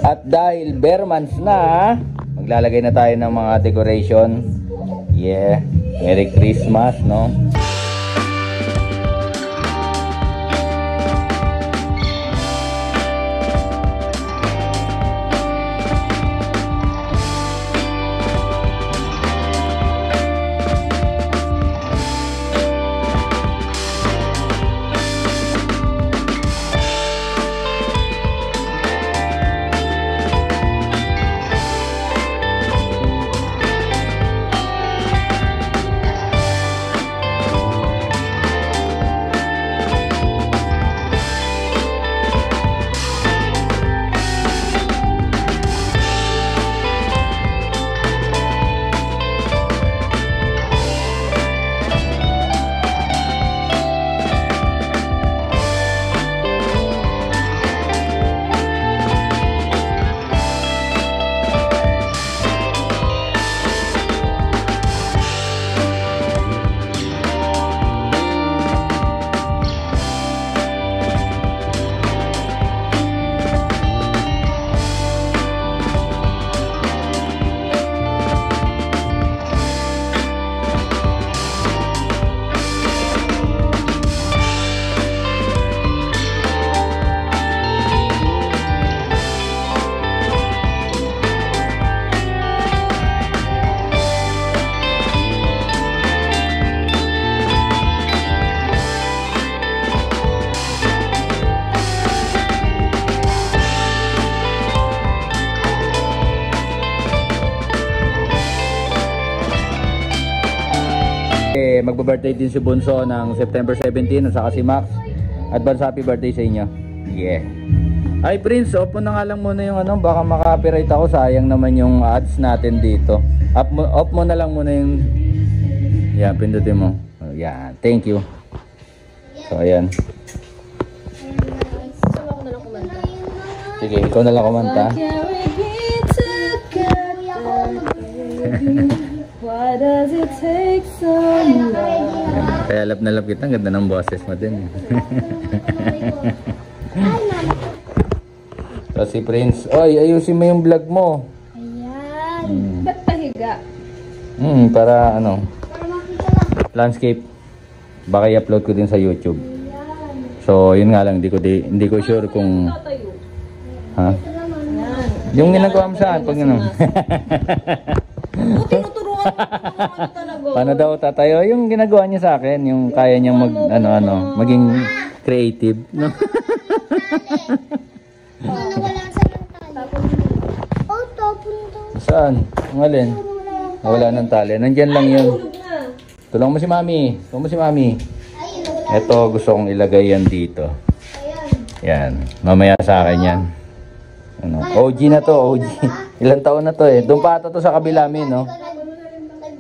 At dahil bare months na, maglalagay na tayo ng mga decoration. Yeah, Merry Christmas, no? Magba-birthday din si Bunso ng September 17 at saka si Max. Advance happy birthday sa inyo. Yeah. Ay Prince, off mo na nga lang muna yung ano, baka maka-copyright ako, sayang naman yung ads natin dito. Off mo na lang muna yung, yan, pindutin mo. Oh, yan, thank you. So ayan. Sige, ikaw na lang kumanta. Why does it take so long? Kaya lap na lap kita, ang ganda ng boses mo din. So si Prince, oy, ayusin mo yung vlog mo. Ayan. Ba't pahiga? Para ano, landscape. Baka i-upload ko din sa YouTube. So yun nga lang, hindi ko sure kung ha? Yung ginagawa mo saan pag ano? Tinuturuan talaga. Paano daw tatayo? Yung ginagawa niya sa akin, yung kaya niyang mag maging creative, no? Saan? Ang alin? Wala nang tali. Nandyan lang yun. Tulungan mo si Mami. Tulungan mo si Mami. Ito, gusto kong ilagay yan dito. Yan. Mamaya sa akin yan. Ano? OG na to, OG. Ilang taon na to eh. Doon pa ata to sa kabila min, no?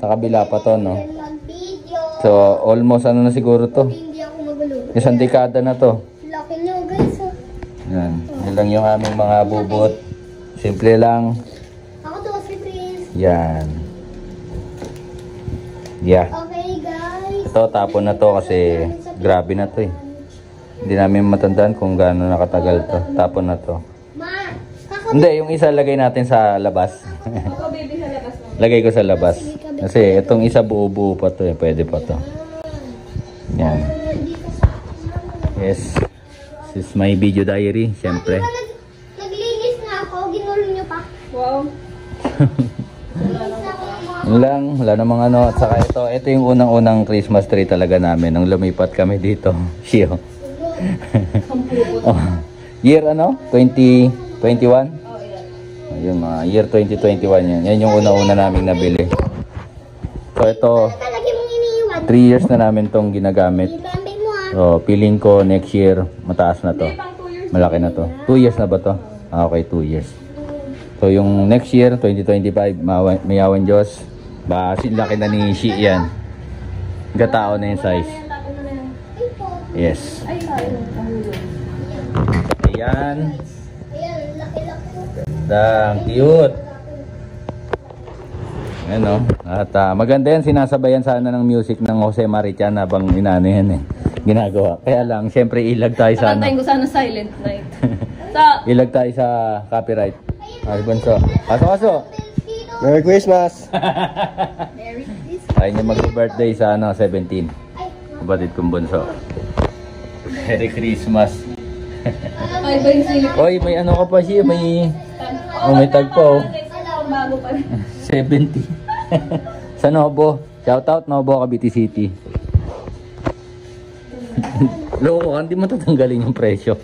Sa kabila pa to, no? So, almost ano na siguro to. Isang dekada na to. Yan. Yan lang yung aming mga bubot. Simple lang. Yan. Yeah. Okay, guys. Ito, tapon na to kasi grabe na to eh. Hindi namin matandaan kung gaano nakatagal to. Tapon na to. Hindi, yung isa lagay natin sa labas. Lagay ko sa labas. Kasi itong isa buo-buo pa to eh. Pwede pa to. Yan. Yes. This is my video diary. Siyempre. Naglinis na ako. Ginulo nyo pa. Wow. Wala namang ano. At saka ito yung unang-unang Christmas tree talaga namin. Nung lumipat kami dito. Shiyo. Oh. Year ano? 2021? Yung year 2021 yan. Yan yung una-una naming nabili. So ito, 3 years na namin tong ginagamit. So feeling ko next year mataas na to. Malaki na to. 2 years na ba to? Okay, 2 years. So yung next year, 2025, mayawan Diyos. Laki na ni Shi yan. Gatao na yung size. Yes. Ayan. Gandang cute. Ano? At maganda yan, sinasabayan sana ng music ng Jose Marichan habang inano yan eh. Ginagawa. Kaya lang, syempre ilag tayo sa ano. Takantayin ko sana Silent Night. Ilag tayo sa copyright. Ay, Bunso. Aso. Merry Christmas! Merry Christmas. Ayaw niya mag-birthday sa 17. Kapatid kong Bunso. Merry Christmas. Ay, ba yung silip? Oy, may ano ka pa siya, may tag pa oh. Bago pa rin. 70. Sa Nobo. Shoutout Nobo, Cavite City. Loko, hindi mo tatanggalin yung presyo.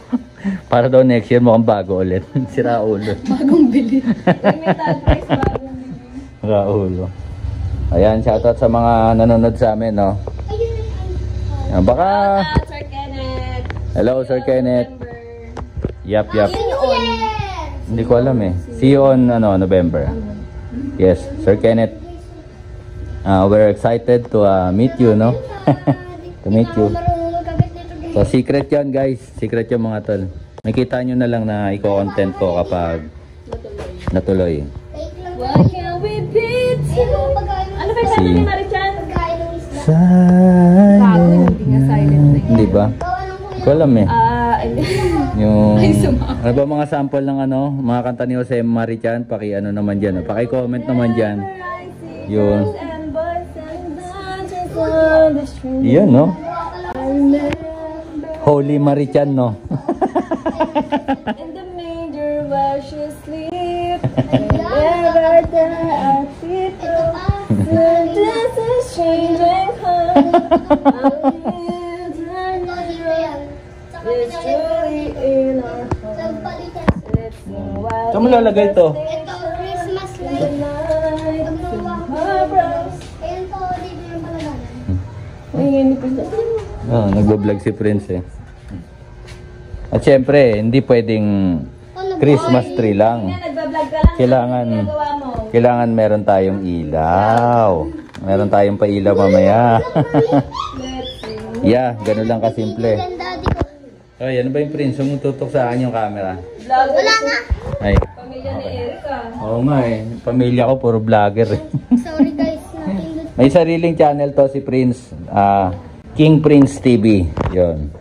Para daw next year mukhang bago ulit. Sira ulo. Bagong bili. May tag price, bagong bili. Sira ulo. Ayan, shoutout sa mga nanonood sa amin, no? Ayan, baka... Sir Kenneth. Hello, Sir Kenneth. November. Yap. Yes! Hindi ko alam eh. See you on November. Yes, Sir Kenneth. We're excited to meet you, no? To meet you. Marunong magkabit nito guys. So, secret yon guys. Secret yung mga tol. Makita nyo na lang na i-content ko kapag natuloy. Take lang. Why can't we be Ayun, pagkain ng Ano ba yung sabi ni Marichan? pagkain ng isda. Bago, hindi nga silent na yun. Hindi ba? Gawa ng Hindi ko alam eh. Yung... Ano ba mga sample ng mga kanta ni Jose Marichan? Paki-ano naman dyan. Paki-comment naman dyan. Yun. Yun, no? Holy Marichan, no? In the major while she sleep, never there I feel this is strange and calm. It's truly in our home. Let's know why Saan mo lalagay to? Ito, Christmas light. tonight tomorrow. Ayan po, dito yung palaganan. Ayun, ito. Nagbo-vlog si Prince eh. At syempre, hindi pwedeng Christmas tree lang. Nagbablog ka lang. Kailangan, Nagawa mo. kailangan meron tayong ilaw. Meron tayong pailaw mamaya. Let's see. Yeah, ganun lang kasimple. Yan, daddy ko. Ay, ano ba yung Prince? Huwag mong tutok sa akin yung camera. Vlogger. Wala na. Ay, Pamilya ni Erica. oo nga eh. Pamilya ko, puro vlogger eh. Sorry guys, napindot. May sariling channel to si Prince. King Prince TV. Yon.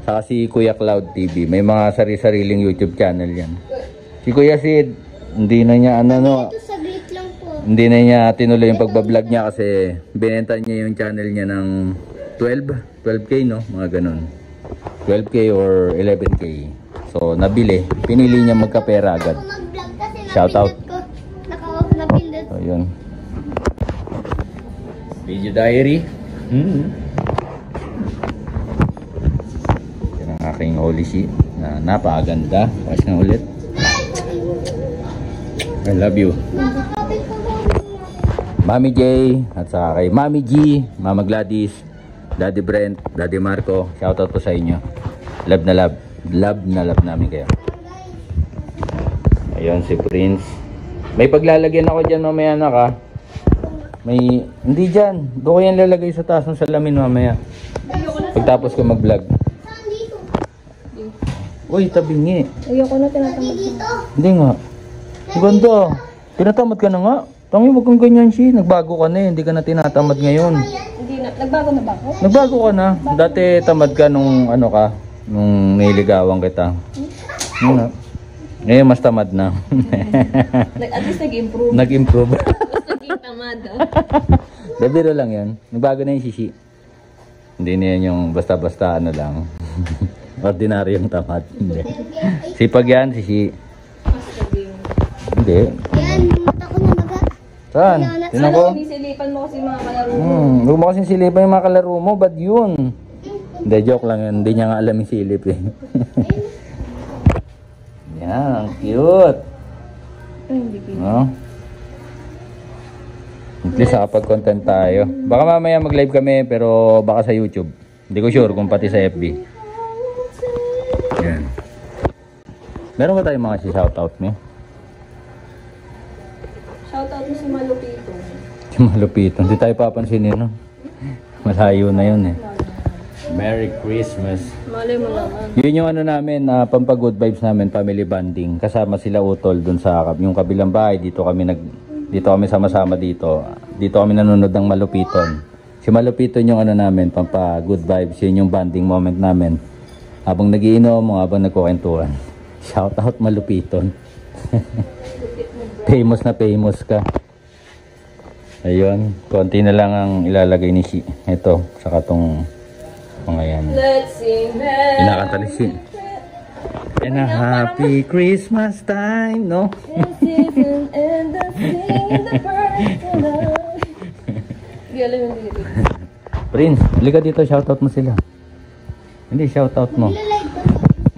Saka si Kuya Cloud TV. May mga sari-sariling YouTube channel yan. Si Kuya Sid, hindi na niya Ito, saglit lang po. hindi na niya tinuloy yung pagbablog niya kasi binenta niya yung channel niya ng 12k no? Mga ganun. 12k or 11k. So, nabili. Pinili niya magkapera agad. Ako mag-vlog kasi Shout out. napindot ko. Naka-off napindot. So, yun. Video diary. Yan ang aking holy sheet na napakaganda. Watch na ulit. I love you. Nakakapit ko ba? Mami J at saka kay Mami G, Mama Gladys, Daddy Brent, Daddy Marco. Shoutout po sa inyo. Love na love. Love na love namin kayo. Ayun si Prince. May paglalagyan ako dyan mamaya na ka. May, hindi dyan. Doon ko yan lalagay sa taas ng salamin mamaya. Pagtapos ko mag-vlog. Saan dito? Uy, tabingi. Ayoko na tinatamad. Dito. Hindi nga. Ang ganda. Tinatamad ka na nga. Tangi, wag kang ganyan siya. Nagbago ka na eh. Hindi ka na tinatamad ngayon. Hindi na. Nagbago na ba ako? Nagbago ka na. Dati tamad ka nung ano ka. Nung niligawan kita. Nga. Ngayon mas tamad na. At least nag-improve. Nag-improve. Mas naging tamad. Biro lang yan. Nagbago na yung sisi. Hindi na yan yung basta-basta ano lang. Ordinaryong tamad. Hindi. Sipag yan, sisi. Hindi. Yan, mata ko na maga. Saan? Tinan ko. Sinisilipan mo kasi mga kalaro mo. Huwag mo kasing silipan yung mga kalaro mo. Ba't yun? Hindi, joke lang yun. Hindi niya nga alam yung silip eh. Yan, ang cute. Ay, hindi ko. No? At least nakapag-content tayo. Baka mamaya mag-live kami pero baka sa YouTube. Hindi ko sure kung pati sa FB. Yan. Meron ba tayong mga si-shoutout mo? Shoutout mo si Malupito. Si Malupito. Hindi tayo papansinin, no? Malayo na yun eh. Merry Christmas. Malay mo naman. Yun yung ano namin, pampagood vibes namin, family bonding. Kasama sila Utol dun sa yung kabilang bahay. Dito kami sama-sama dito. Dito kami nanonood ng Malupiton. Si Malupiton yung ano namin, pampa-good vibes. Yun yung bonding moment namin. Habang nagiinom, habang nagkukwentuhan. Shout out Malupiton. famous ka. Ayun, konti na lang ang ilalagay ni Shi. Ito, saka tong mga yan. Let's sing happy Kinakanta ni Shi. And a happy Christmas time, no? season and the sing the birds tonight. Hindi alam yung lyrics. Prince, halika dito, shoutout mo sila. Hindi, shoutout mo. Nagla-live ka.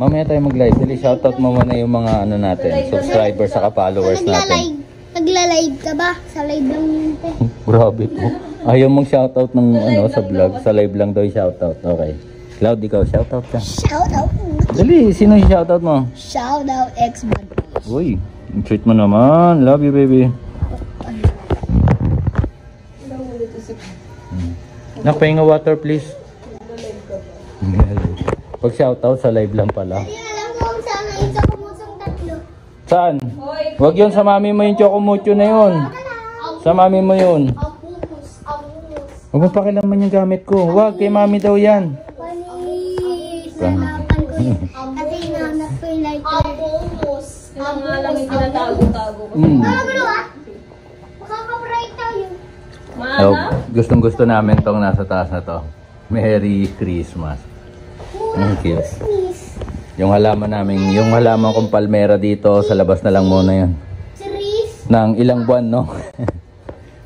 Mamaya tayo mag-live. Hindi, shoutout mo muna yung mga ano natin, subscribers saka followers natin. Nagla-live ka ba? Sa live lang yun, te. Grabe po. Ayaw mong shoutout ng ano sa vlog. Sa live lang daw yung shoutout. Okay. Cloud, ikaw, shoutout ka. Shout out. Dali, sino yung shoutout mo? Shout out ex-bad boys. Uy, treat mo naman. Love you, baby. Nakapahinga water, please. Pag shoutout, sa live lang pala. Hindi alam ko kung saan ang isa kumusang tatlo. Saan? Huwag yun, sa mami mo yung chocomucho na yun. Sa mami mo yun. Huwag mo pakilaman yung gamit ko. Huwag, kay mami daw yan. Panis. Hanapan ko yun. Kasi hinahanap ko yung lighter. Yung nga lang yung tinatago-tago ko. Parang ano ah? Makaka-bright tayo. So, gustong gusto namin tong nasa taas na to. Merry Christmas. Ang cute. Please. Yung halaman namin, yung halaman kong palmera dito, sa labas na lang muna yan. Cerise. Nang ilang buwan, no?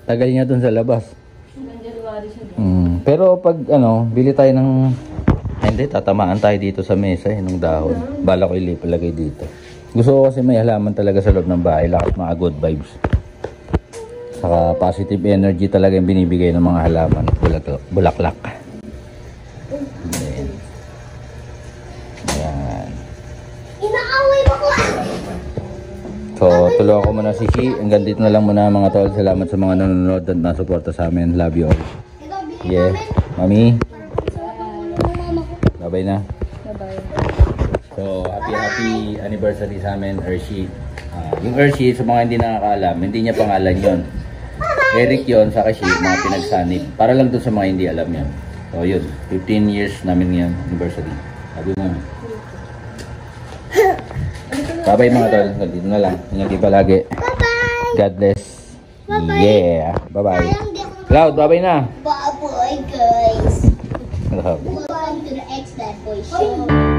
Tagal niya dun sa labas. January siya. Pero pag ano, bili tayo ng... Ay, hindi, tatamaan tayo dito sa mesa nung dahon. Bala ko ilipalagay dito. Gusto ko kasi may halaman talaga sa loob ng bahay. Lakas mga good vibes. Saka positive energy talaga yung binibigay ng mga halaman. Bulaklak. Ayan. Ayan. Inaaway mo ko ah. So, tulungan ko muna si Shi. Hanggang dito na lang muna mga tol. Salamat sa mga nanonood at nasuporta sa amin. Love you all. Ito, bigyan Yeah. Mami, mama ko. bye-bye na. Bye-bye. So, happy anniversary sa amin, Hershey. Yung Hershey, sa mga hindi nakakaalam, hindi niya pangalan yon. Eric yon, saka Shi, mga pinagsanib. Para lang dun sa mga hindi alam yan. So, yun. 15 years namin ngayon, anniversary. Sabi mo. Bye-bye mga tol. Hanggang dito na lang. Ingat kayo palagi. Bye-bye. God bless. Bye-bye. Yeah. Bye-bye. Sayang di ako. Cloud, bye-bye na. Bye-bye, guys. Love. Welcome to the ex-bad boy show.